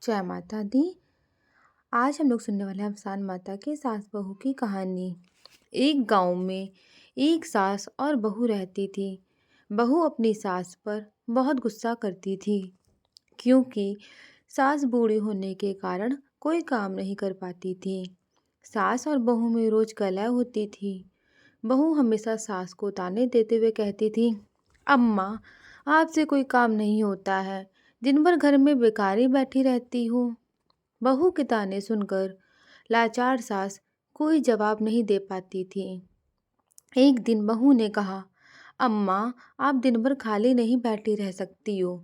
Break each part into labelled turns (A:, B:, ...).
A: जय माता दी। आज हम लोग सुनने वाले हैं अफसान माता की सास बहू की कहानी। एक गांव में एक सास और बहू रहती थी। बहू अपनी सास पर बहुत गुस्सा करती थी क्योंकि सास बूढ़ी होने के कारण कोई काम नहीं कर पाती थी। सास और बहू में रोज कलह होती थी। बहू हमेशा सास को ताने देते हुए कहती थी, अम्मा, आपसे कोई काम नहीं होता है, दिन भर घर में बेकार ही बैठी रहती हूँ। बहू के ताने सुनकर लाचार सास कोई जवाब नहीं दे पाती थी। एक दिन बहू ने कहा, अम्मा, आप दिन भर खाली नहीं बैठी रह सकती हो,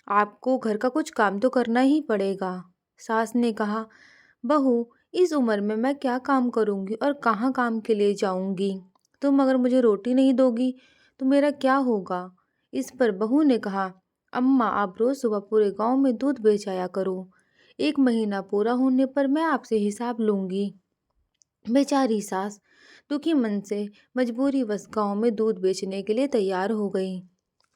A: आपको घर का कुछ काम तो करना ही पड़ेगा। सास ने कहा, बहू, इस उम्र में मैं क्या काम करूंगी और कहाँ काम के लिए जाऊंगी। तुम अगर मुझे रोटी नहीं दोगी तो मेरा क्या होगा। इस पर बहू ने कहा, अम्मा, आप रोज सुबह पूरे गांव में दूध बेच आया करो, 1 महीना पूरा होने पर मैं आपसे हिसाब लूंगी। बेचारी सास दुखी मन से मजबूरीवश गांव में दूध बेचने के लिए तैयार हो गई।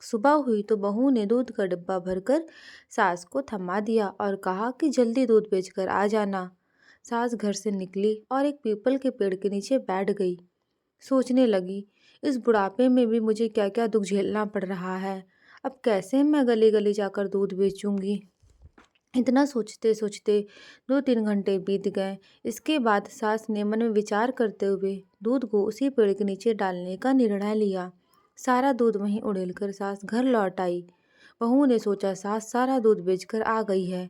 A: सुबह हुई तो बहू ने दूध का डिब्बा भरकर सास को थमा दिया और कहा कि जल्दी दूध बेचकर आ जाना। सास घर से निकली और एक पीपल के पेड़ के नीचे बैठ गई। सोचने लगी, इस बुढ़ापे में भी मुझे क्या क्या दुख झेलना पड़ रहा है। अब कैसे मैं गली गली जाकर दूध बेचूंगी। इतना सोचते सोचते 2-3 घंटे बीत गए। इसके बाद सास ने मन में विचार करते हुए दूध को उसी पेड़ के नीचे डालने का निर्णय लिया। सारा दूध वहीं उड़ेलकर सास घर लौट आई। बहू ने सोचा सास सारा दूध बेचकर आ गई है।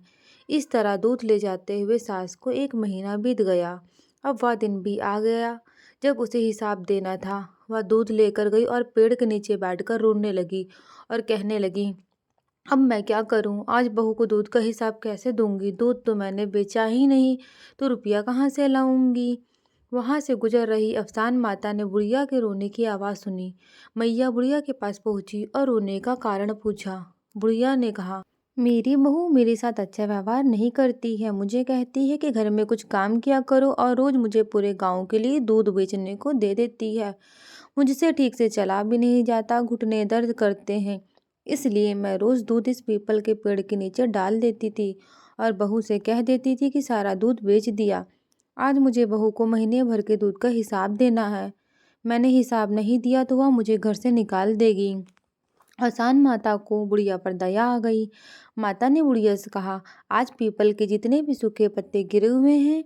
A: इस तरह दूध ले जाते हुए सास को 1 महीना बीत गया। अब वह दिन भी आ गया जब उसे हिसाब देना था। वह दूध लेकर गई और पेड़ के नीचे बैठकर रोने लगी और कहने लगी, अब मैं क्या करूं, आज बहू को दूध का हिसाब कैसे दूंगी। दूध तो मैंने बेचा ही नहीं, तो रुपया कहाँ से लाऊंगी। वहां से गुजर रही अफसान माता ने बुढ़िया के रोने की आवाज़ सुनी। मैया बुढ़िया के पास पहुंची और रोने का कारण पूछा। बुढ़िया ने कहा, मेरी बहू मेरे साथ अच्छा व्यवहार नहीं करती है। मुझे कहती है कि घर में कुछ काम किया करो और रोज मुझे पूरे गांव के लिए दूध बेचने को दे देती है। मुझसे ठीक से चला भी नहीं जाता, घुटने दर्द करते हैं। इसलिए मैं रोज दूध इस पीपल के पेड़ के नीचे डाल देती थी और बहू से कह देती थी कि सारा दूध बेच दिया। आज मुझे बहू को महीने भर के दूध का हिसाब देना है। मैंने हिसाब नहीं दिया तो वह मुझे घर से निकाल देगी। असान माता को बुढ़िया पर दया आ गई। माता ने बुढ़िया से कहा, आज पीपल के जितने भी सूखे पत्ते गिरे हुए हैं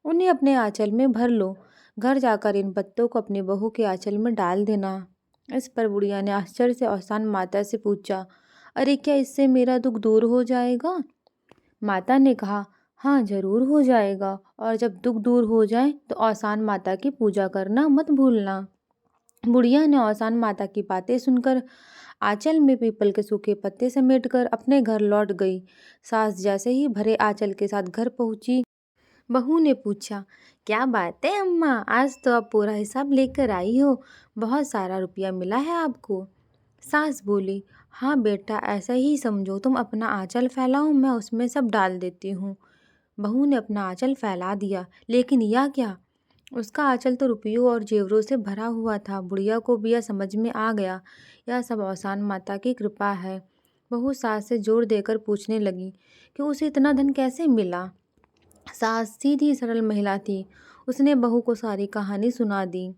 A: उन्हें अपने आंचल में भर लो। घर जाकर इन पत्तों को अपनी बहू के आंचल में डाल देना। इस पर बुढ़िया ने आश्चर्य से असान माता से पूछा, अरे क्या इससे मेरा दुख दूर हो जाएगा। माता ने कहा, हाँ जरूर हो जाएगा, और जब दुख दूर हो जाए तो आसान माता की पूजा करना मत भूलना। बुढ़िया ने औसान माता की बातें सुनकर आंचल में पीपल के सूखे पत्ते समेटकर अपने घर लौट गई। सास जैसे ही भरे आंचल के साथ घर पहुंची, बहू ने पूछा, क्या बात है अम्मा, आज तो आप पूरा हिसाब लेकर आई हो, बहुत सारा रुपया मिला है आपको। सास बोली, हाँ बेटा, ऐसा ही समझो, तुम अपना आंचल फैलाओ, मैं उसमें सब डाल देती हूँ। बहू ने अपना आंचल फैला दिया, लेकिन यह क्या, उसका आंचल तो रुपयों और जेवरों से भरा हुआ था। बुढ़िया को भी यह समझ में आ गया, यह सब औसान माता की कृपा है। बहू सास से जोर देकर पूछने लगी कि उसे इतना धन कैसे मिला। सास सीधी सरल महिला थी, उसने बहू को सारी कहानी सुना दी।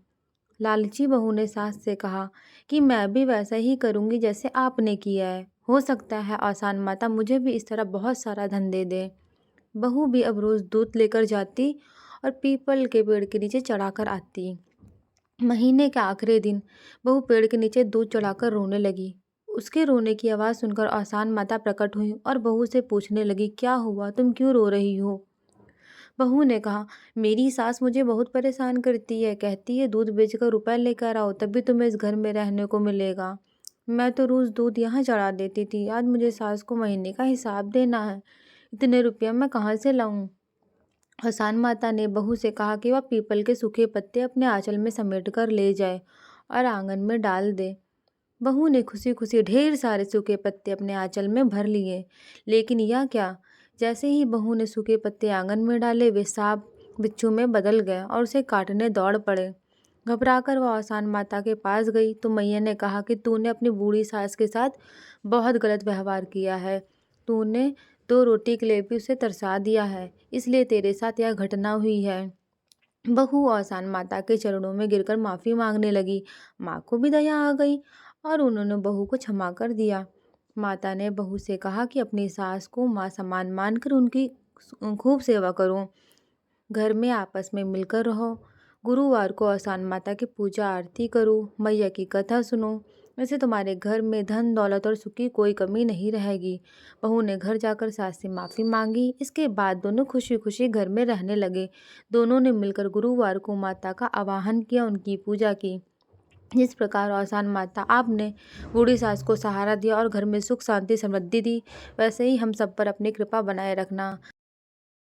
A: लालची बहू ने सास से कहा कि मैं भी वैसा ही करूंगी जैसे आपने किया है, हो सकता है औसान माता मुझे भी इस तरह बहुत सारा धन दे दे। बहू भी अब रोज दूध लेकर जाती और पीपल के पेड़ के नीचे चढ़ाकर आती। महीने के आखिरी दिन बहू पेड़ के नीचे दूध चढ़ाकर रोने लगी। उसके रोने की आवाज़ सुनकर आसान माता प्रकट हुई और बहू से पूछने लगी, क्या हुआ, तुम क्यों रो रही हो। बहू ने कहा, मेरी सास मुझे बहुत परेशान करती है, कहती है दूध बेचकर रुपए लेकर आओ तभी तुम्हें इस घर में रहने को मिलेगा। मैं तो रोज़ दूध यहाँ चढ़ा देती थी, आज मुझे सास को महीने का हिसाब देना है, इतने रुपया मैं कहाँ से लाऊं। हसान माता ने बहू से कहा कि वह पीपल के सूखे पत्ते अपने आंचल में समेट कर ले जाए और आंगन में डाल दे। बहू ने खुशी खुशी ढेर सारे सूखे पत्ते अपने आंचल में भर लिए, लेकिन यह क्या, जैसे ही बहू ने सूखे पत्ते आंगन में डाले वे सांप बिच्छू में बदल गए और उसे काटने दौड़ पड़े। घबराकर वह आसान माता के पास गई तो मैया ने कहा कि तूने अपनी बूढ़ी सास के साथ बहुत गलत व्यवहार किया है। तूने 2 रोटी के लिए भी उसे तरसा दिया है, इसलिए तेरे साथ यह घटना हुई है। बहू आसान माता के चरणों में गिरकर माफ़ी मांगने लगी। माँ को भी दया आ गई और उन्होंने बहू को क्षमा कर दिया। माता ने बहू से कहा कि अपनी सास को माँ समान मानकर उनकी खूब सेवा करो, घर में आपस में मिलकर रहो। गुरुवार को आसान माता की पूजा आरती करो, मैया की कथा सुनो। वैसे तुम्हारे घर में धन दौलत और सुख की कोई कमी नहीं रहेगी। बहू ने घर जाकर सास से माफ़ी मांगी। इसके बाद दोनों खुशी खुशी घर में रहने लगे। दोनों ने मिलकर गुरुवार को माता का आवाहन किया, उनकी पूजा की। जिस प्रकार आसान माता आपने बूढ़ी सास को सहारा दिया और घर में सुख शांति समृद्धि दी, वैसे ही हम सब पर अपनी कृपा बनाए रखना।